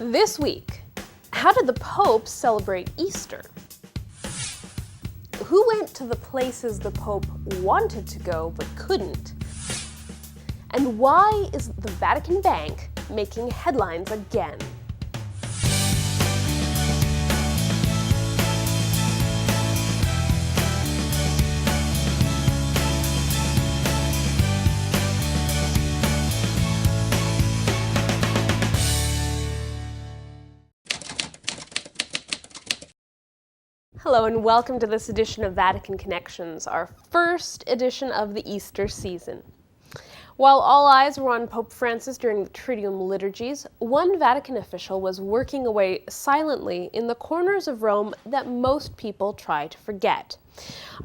This week, how did the Pope celebrate Easter? Who went to the places the Pope wanted to go but couldn't? And why is the Vatican Bank making headlines again? Hello and welcome to this edition of Vatican Connections, our first edition of the Easter season. While all eyes were on Pope Francis during the Triduum liturgies, one Vatican official was working away silently in the corners of Rome that most people try to forget.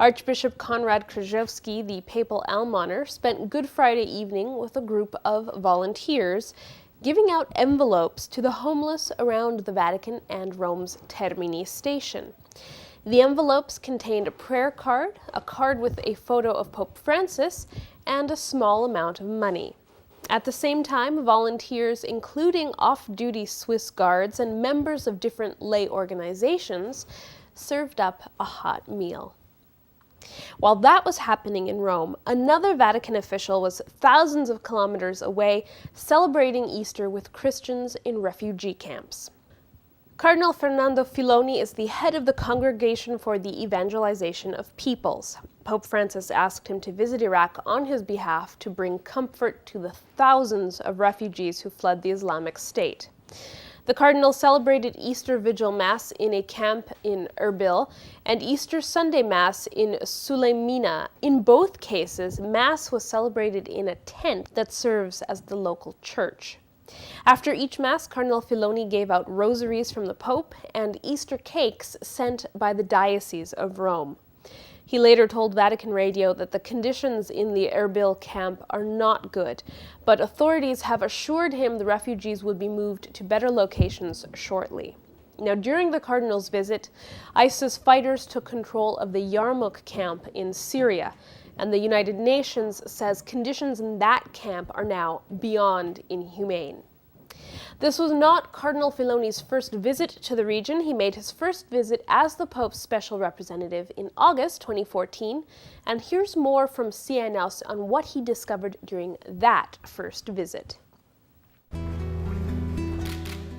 Archbishop Konrad Krzyzewski, the papal almoner, spent Good Friday evening with a group of volunteers giving out envelopes to the homeless around the Vatican and Rome's Termini station. The envelopes contained a prayer card, a card with a photo of Pope Francis, and a small amount of money. At the same time, volunteers, including off-duty Swiss guards and members of different lay organizations, served up a hot meal. While that was happening in Rome, another Vatican official was thousands of kilometers away celebrating Easter with Christians in refugee camps. Cardinal Fernando Filoni is the head of the Congregation for the Evangelization of Peoples. Pope Francis asked him to visit Iraq on his behalf to bring comfort to the thousands of refugees who fled the Islamic State. The Cardinal celebrated Easter Vigil Mass in a camp in Erbil and Easter Sunday Mass in Suleimina. In both cases, Mass was celebrated in a tent that serves as the local church. After each Mass, Cardinal Filoni gave out rosaries from the Pope and Easter cakes sent by the Diocese of Rome. He later told Vatican Radio that the conditions in the Erbil camp are not good, but authorities have assured him the refugees would be moved to better locations shortly. Now, during the Cardinal's visit, ISIS fighters took control of the Yarmouk camp in Syria, and the United Nations says conditions in that camp are now beyond inhumane. This was not Cardinal Filoni's first visit to the region. He made his first visit as the Pope's special representative in August 2014, and here's more from CNS on what he discovered during that first visit.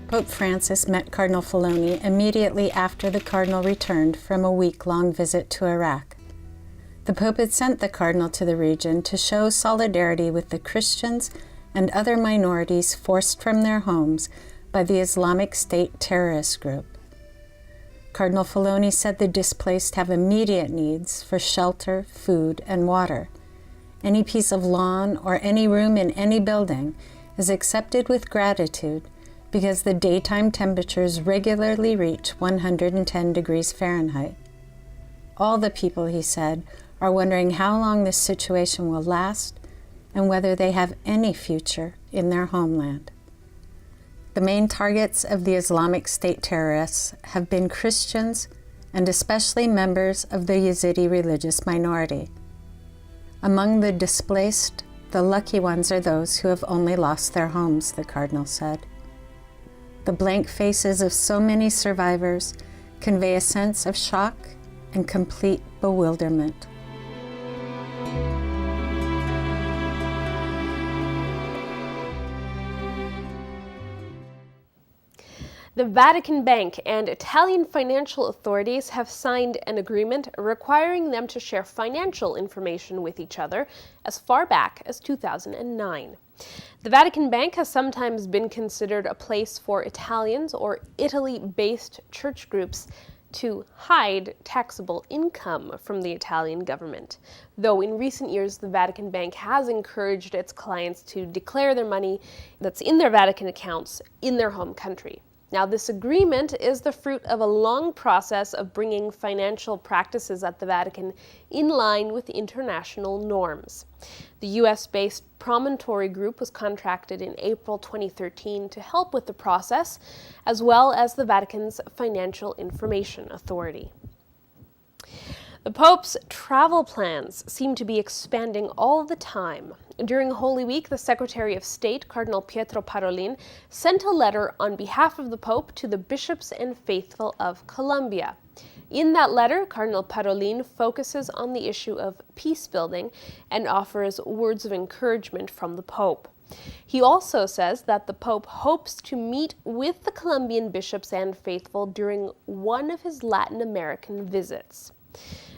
Pope Francis met Cardinal Filoni immediately after the Cardinal returned from a week-long visit to Iraq. The Pope had sent the Cardinal to the region to show solidarity with the Christians and other minorities forced from their homes by the Islamic State terrorist group. Cardinal Filoni said the displaced have immediate needs for shelter, food, and water. Any piece of lawn or any room in any building is accepted with gratitude because the daytime temperatures regularly reach 110 degrees Fahrenheit. All the people, he said, are wondering how long this situation will last and whether they have any future in their homeland. The main targets of the Islamic State terrorists have been Christians and especially members of the Yazidi religious minority. Among the displaced, the lucky ones are those who have only lost their homes, the Cardinal said. The blank faces of so many survivors convey a sense of shock and complete bewilderment. The Vatican Bank and Italian financial authorities have signed an agreement requiring them to share financial information with each other as far back as 2009. The Vatican Bank has sometimes been considered a place for Italians or Italy-based church groups to hide taxable income from the Italian government, though in recent years the Vatican Bank has encouraged its clients to declare their money that's in their Vatican accounts in their home country. Now, this agreement is the fruit of a long process of bringing financial practices at the Vatican in line with international norms. The US-based Promontory Group was contracted in April 2013 to help with the process, as well as the Vatican's Financial Information Authority. The Pope's travel plans seem to be expanding all the time. During Holy Week, the Secretary of State, Cardinal Pietro Parolin, sent a letter on behalf of the Pope to the bishops and faithful of Colombia. In that letter, Cardinal Parolin focuses on the issue of peace building and offers words of encouragement from the Pope. He also says that the Pope hopes to meet with the Colombian bishops and faithful during one of his Latin American visits.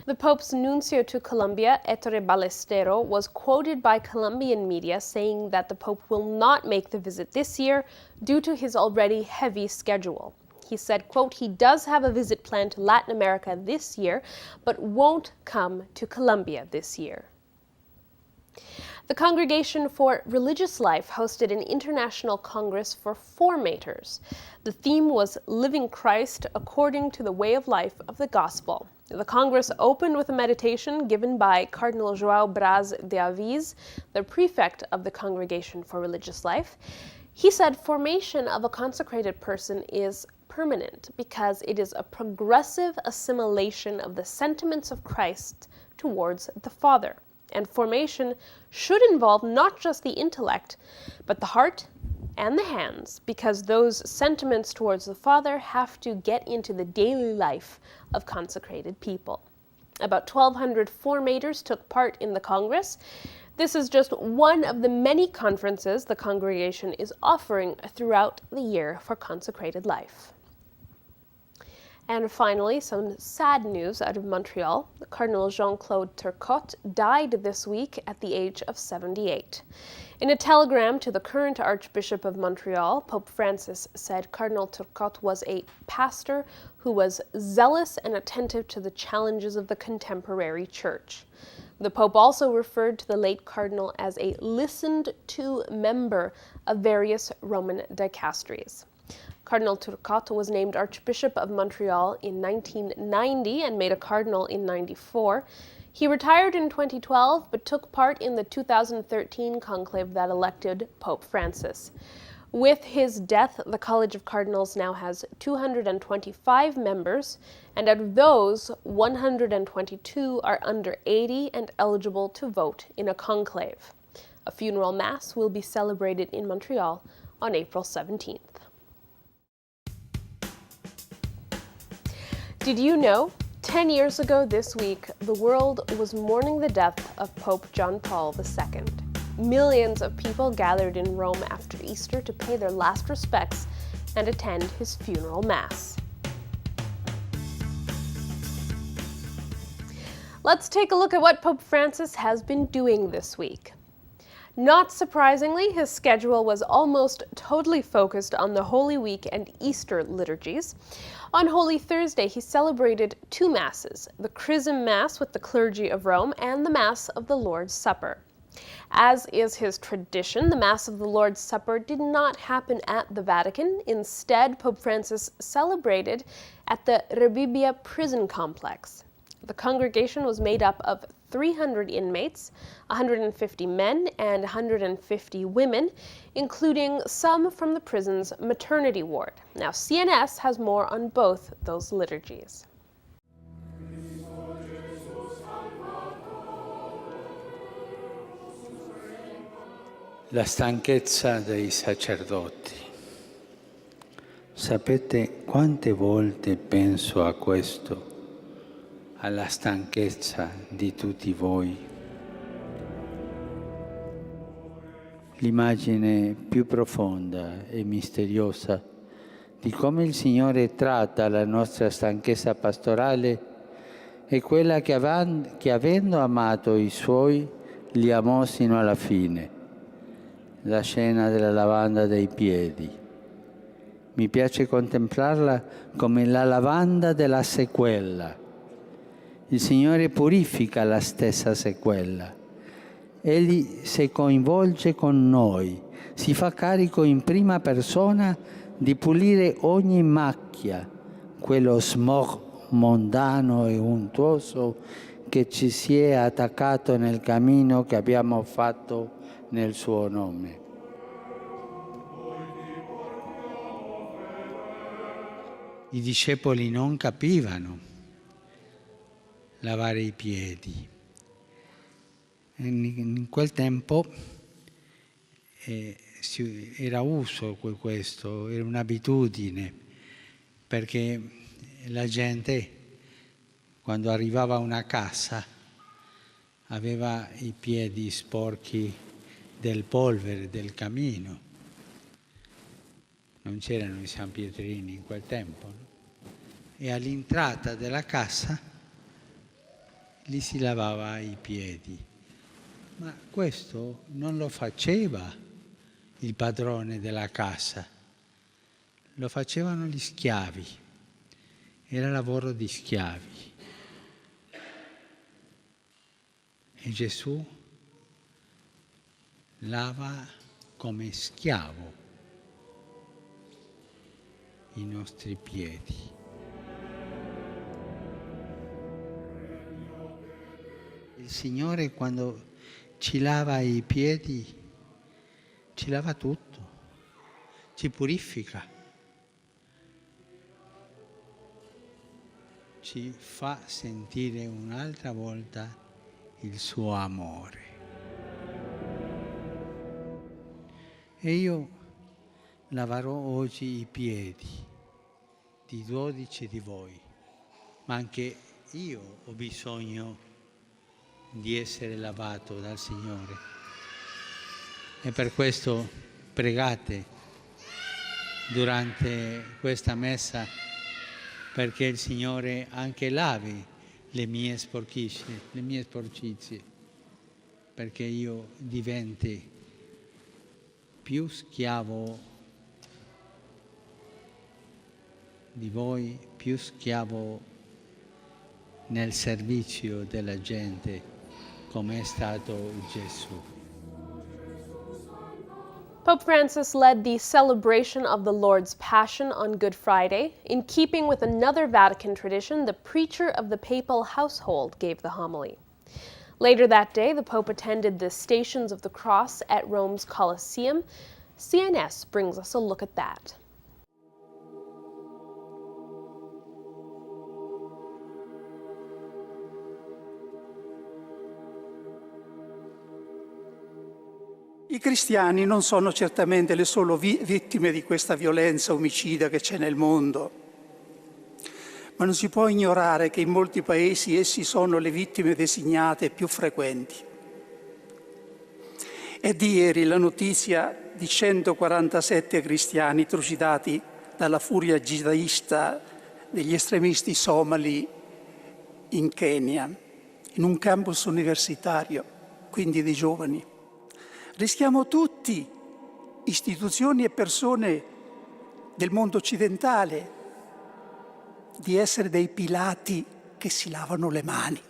The Pope's nuncio to Colombia, Ettore Ballestero, was quoted by Colombian media saying that the Pope will not make the visit this year due to his already heavy schedule. He said, quote, he does have a visit planned to Latin America this year, but won't come to Colombia this year. The Congregation for Religious Life hosted an international congress for formators. The theme was Living Christ According to the Way of Life of the Gospel. The Congress opened with a meditation given by Cardinal João Braz de Aviz, the prefect of the Congregation for Religious Life. He said formation of a consecrated person is permanent because it is a progressive assimilation of the sentiments of Christ towards the Father. And formation should involve not just the intellect, but the heart and the hands, because those sentiments towards the Father have to get into the daily life of consecrated people. About 1,200 formators took part in the Congress. This is just one of the many conferences the congregation is offering throughout the year for consecrated life. And finally, some sad news out of Montreal. Cardinal Jean-Claude Turcotte died this week at the age of 78. In a telegram to the current Archbishop of Montreal, Pope Francis said Cardinal Turcotte was a pastor who was zealous and attentive to the challenges of the contemporary church. The Pope also referred to the late cardinal as a listened-to member of various Roman dicasteries. Cardinal Turcotte was named Archbishop of Montreal in 1990 and made a cardinal in 1994. He retired in 2012 but took part in the 2013 conclave that elected Pope Francis. With his death, the College of Cardinals now has 225 members, and out of those, 122 are under 80 and eligible to vote in a conclave. A funeral mass will be celebrated in Montreal on April 17th. Did you know? 10 years ago this week, the world was mourning the death of Pope John Paul II. Millions of people gathered in Rome after Easter to pay their last respects and attend his funeral mass. Let's take a look at what Pope Francis has been doing this week. Not surprisingly, his schedule was almost totally focused on the Holy Week and Easter liturgies. On Holy Thursday, he celebrated two Masses, the Chrism Mass with the clergy of Rome and the Mass of the Lord's Supper. As is his tradition, the Mass of the Lord's Supper did not happen at the Vatican. Instead, Pope Francis celebrated at the Rebibbia prison complex. The congregation was made up of 300 inmates, 150 men and 150 women, including some from the prison's maternity ward. Now, CNS has more on both those liturgies. La stanchezza dei sacerdoti. Sapete quante volte penso a questo, alla stanchezza di tutti voi? L'immagine più profonda e misteriosa di come il Signore tratta la nostra stanchezza pastorale è quella che avendo amato i Suoi, li amò sino alla fine. La scena della lavanda dei piedi. Mi piace contemplarla come la lavanda della sequela. Il Signore purifica la stessa sequela. Egli si coinvolge con noi, si fa carico in prima persona di pulire ogni macchia, quello smog mondano e untuoso che ci si è attaccato nel cammino che abbiamo fatto nel suo nome. I discepoli non capivano lavare i piedi. In quel tempo era uso questo, era un'abitudine, perché la gente quando arrivava a una casa aveva i piedi sporchi del polvere, del camino. Non c'erano i San Pietrini in quel tempo, no? E all'entrata della casa gli si lavava i piedi. Ma questo non lo faceva il padrone della casa, lo facevano gli schiavi, era lavoro di schiavi. E Gesù lava come schiavo i nostri piedi. Il Signore quando ci lava i piedi, ci lava tutto, ci purifica, ci fa sentire un'altra volta il suo amore. E io laverò oggi i piedi di 12 di voi, ma anche io ho bisogno di essere lavato dal Signore. E per questo pregate durante questa messa perché il Signore anche lavi le mie sporcizie, perché io diventi più schiavo di voi, più schiavo nel servizio della gente, come è stato Gesù. Pope Francis led the celebration of the Lord's Passion on Good Friday. In keeping with another Vatican tradition, the preacher of the papal household gave the homily. Later that day, the Pope attended the Stations of the Cross at Rome's Colosseum. CNS brings us a look at that. I cristiani non sono certamente le sole vittime di questa violenza omicida che c'è nel mondo, ma non si può ignorare che in molti paesi essi sono le vittime designate più frequenti. È di ieri la notizia di 147 cristiani trucidati dalla furia jihadista degli estremisti somali in Kenya, in un campus universitario, quindi di giovani. Rischiamo tutti, istituzioni e persone del mondo occidentale, di essere dei Pilati che si lavano le mani.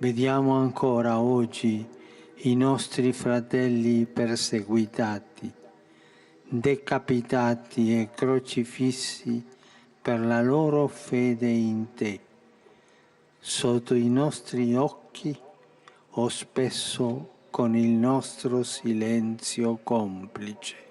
Vediamo ancora oggi i nostri fratelli perseguitati, decapitati e crocifissi per la loro fede in te, sotto i nostri occhi o spesso con il nostro silenzio complice.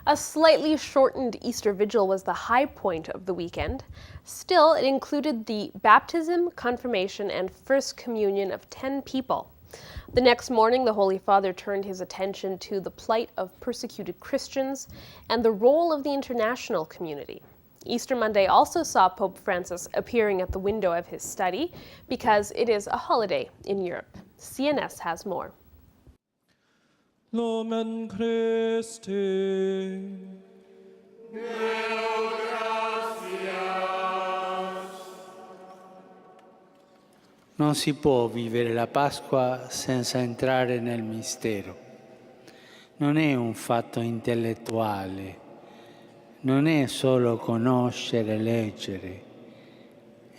A slightly shortened Easter Vigil was the high point of the weekend. Still, it included the baptism, confirmation, and First Communion of 10 people. The next morning, the Holy Father turned his attention to the plight of persecuted Christians and the role of the international community. Easter Monday also saw Pope Francis appearing at the window of his study because it is a holiday in Europe. CNS has more. Lumen Christi. Deo gratias. Non si può vivere la Pasqua senza entrare nel mistero. Non è un fatto intellettuale, non è solo conoscere, leggere,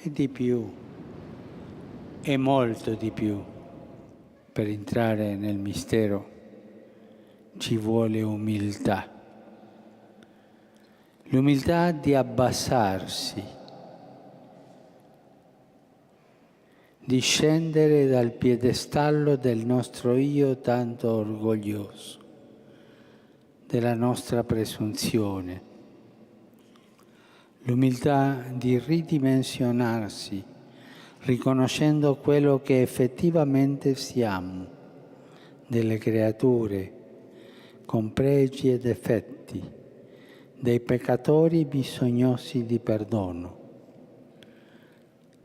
è di più, è molto di più. Per entrare nel mistero ci vuole umiltà. L'umiltà di abbassarsi, di scendere dal piedestallo del nostro io tanto orgoglioso, della nostra presunzione. L'umiltà di ridimensionarsi, riconoscendo quello che effettivamente siamo, delle creature con pregi e difetti, dei peccatori bisognosi di perdono.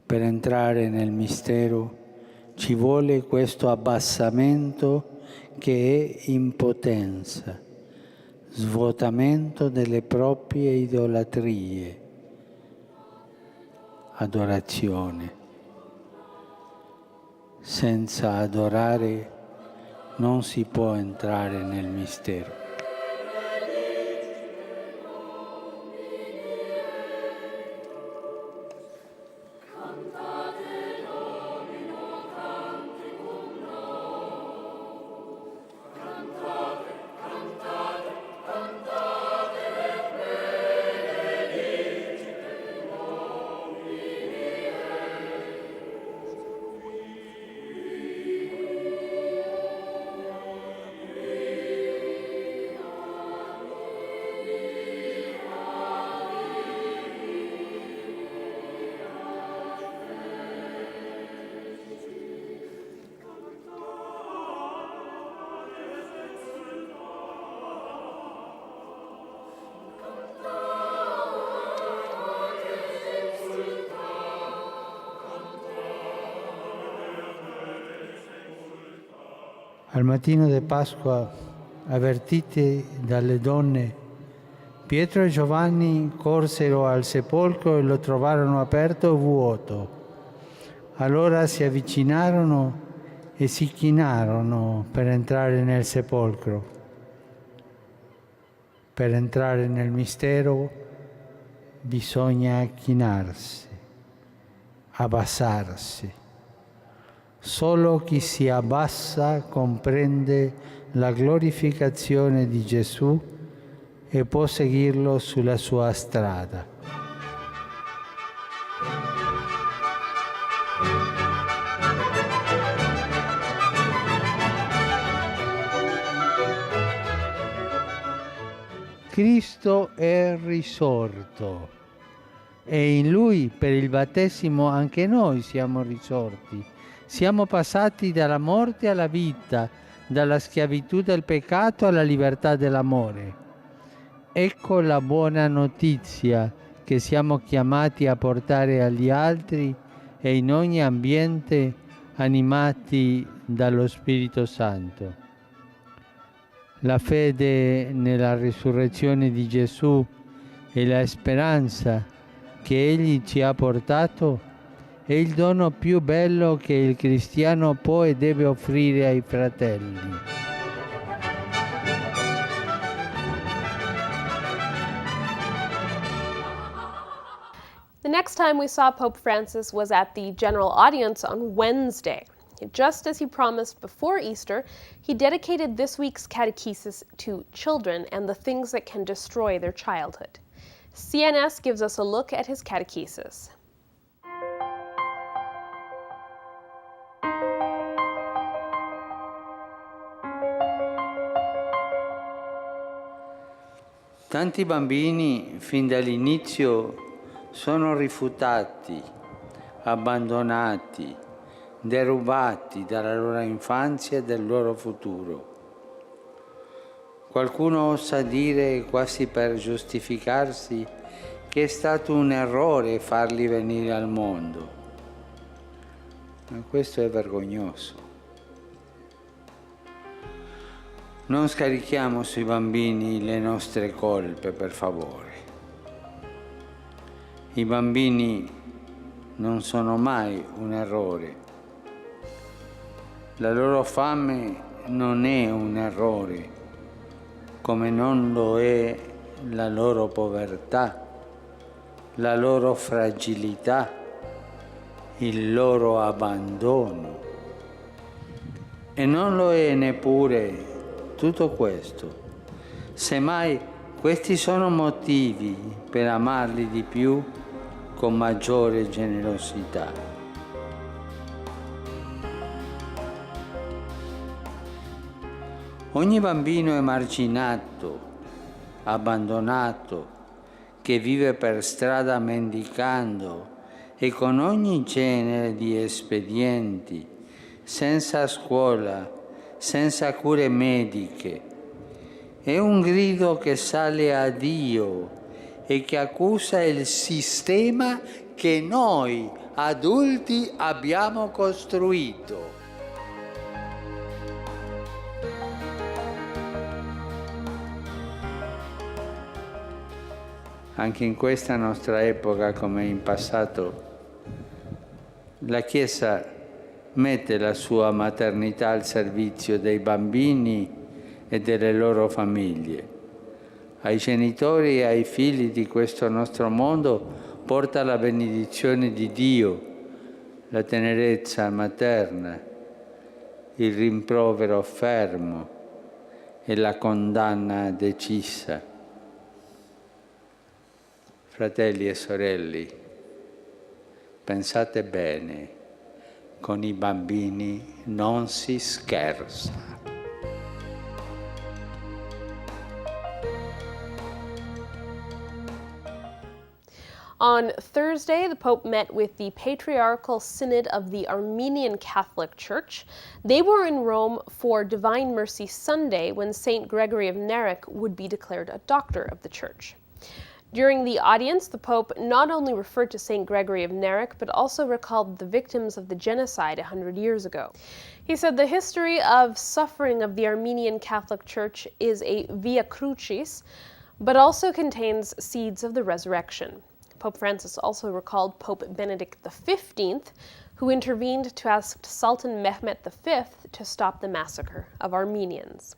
Per entrare nel mistero ci vuole questo abbassamento che è impotenza, svuotamento delle proprie idolatrie, adorazione. Senza adorare non si può entrare nel mistero. Al mattino di Pasqua, avvertiti dalle donne, Pietro e Giovanni corsero al sepolcro e lo trovarono aperto e vuoto. Allora si avvicinarono e si chinarono per entrare nel sepolcro. Per entrare nel mistero bisogna chinarsi, abbassarsi. Solo chi si abbassa comprende la glorificazione di Gesù e può seguirlo sulla sua strada. Cristo è risorto e in Lui, per il battesimo, anche noi siamo risorti. Siamo passati dalla morte alla vita, dalla schiavitù del peccato alla libertà dell'amore. Ecco la buona notizia che siamo chiamati a portare agli altri e in ogni ambiente animati dallo Spirito Santo. La fede nella risurrezione di Gesù e la speranza che Egli ci ha portato è il dono più bello che il cristiano può e deve offrire ai fratelli. The next time we saw Pope Francis was at the general audience on Wednesday. Just as he promised before Easter, he dedicated this week's catechesis to children and the things that can destroy their childhood. CNS gives us a look at his catechesis. Tanti bambini fin dall'inizio sono rifiutati, abbandonati, derubati dalla loro infanzia e del loro futuro. Qualcuno osa dire, quasi per giustificarsi, che è stato un errore farli venire al mondo. Ma questo è vergognoso. Non scarichiamo sui bambini le nostre colpe, per favore. I bambini non sono mai un errore. La loro fame non è un errore, come non lo è la loro povertà, la loro fragilità, il loro abbandono. E non lo è neppure tutto questo. Semmai questi sono motivi per amarli di più con maggiore generosità. Ogni bambino emarginato, abbandonato, che vive per strada mendicando e con ogni genere di espedienti, senza scuola, senza cure mediche, è un grido che sale a Dio e che accusa il sistema che noi adulti abbiamo costruito. Anche in questa nostra epoca, come in passato, la Chiesa mette la sua maternità al servizio dei bambini e delle loro famiglie. Ai genitori e ai figli di questo nostro mondo porta la benedizione di Dio, la tenerezza materna, il rimprovero fermo e la condanna decisa. Fratelli e sorelle, pensate bene, con i bambini non si scherza. On Thursday, the Pope met with the Patriarchal Synod of the Armenian Catholic Church. They were in Rome for Divine Mercy Sunday, when St. Gregory of Narek would be declared a doctor of the Church. During the audience, the Pope not only referred to St. Gregory of Narek, but also recalled the victims of the genocide 100 years ago. He said the history of suffering of the Armenian Catholic Church is a via crucis, but also contains seeds of the resurrection. Pope Francis also recalled Pope Benedict XV, who intervened to ask Sultan Mehmet V to stop the massacre of Armenians.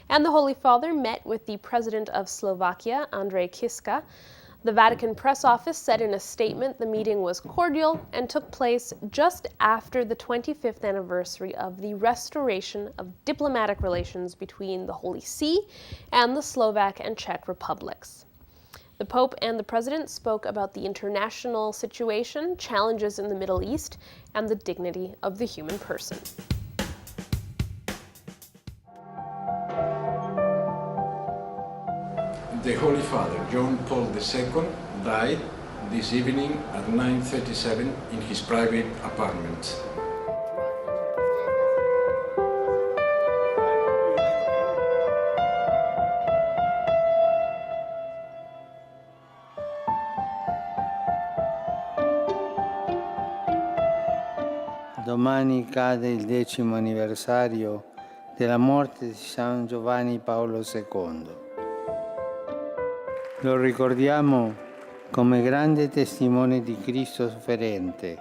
And the Holy Father met with the President of Slovakia, Andrej Kiska. The Vatican press office said in a statement the meeting was cordial and took place just after the 25th anniversary of the restoration of diplomatic relations between the Holy See and the Slovak and Czech republics. The Pope and the President spoke about the international situation, challenges in the Middle East, and the dignity of the human person. The Holy Father, John Paul II, died this evening at 9:37 in his private apartment. Domani cade il 10° anniversario della morte di San Giovanni Paolo II. Lo ricordiamo come grande testimone di Cristo sofferente,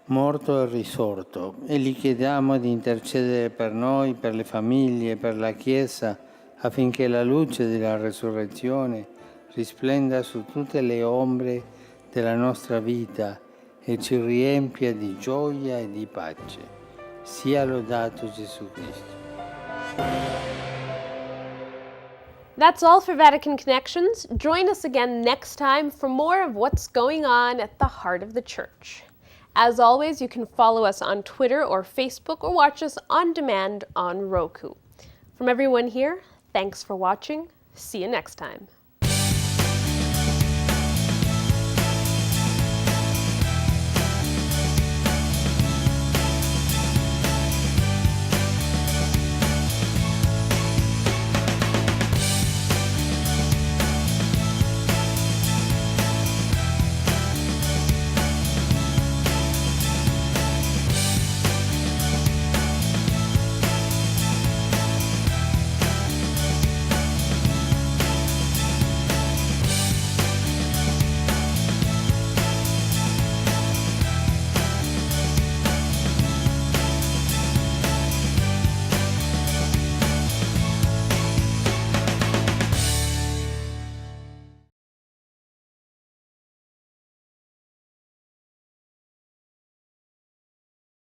morto e risorto, e gli chiediamo di intercedere per noi, per le famiglie, per la Chiesa, affinché la luce della resurrezione risplenda su tutte le ombre della nostra vita e ci riempia di gioia e di pace. Sia lodato Gesù Cristo. That's all for Vatican Connections. Join us again next time for more of what's going on at the heart of the Church. As always, you can follow us on Twitter or Facebook or watch us on demand on Roku. From everyone here, thanks for watching. See you next time.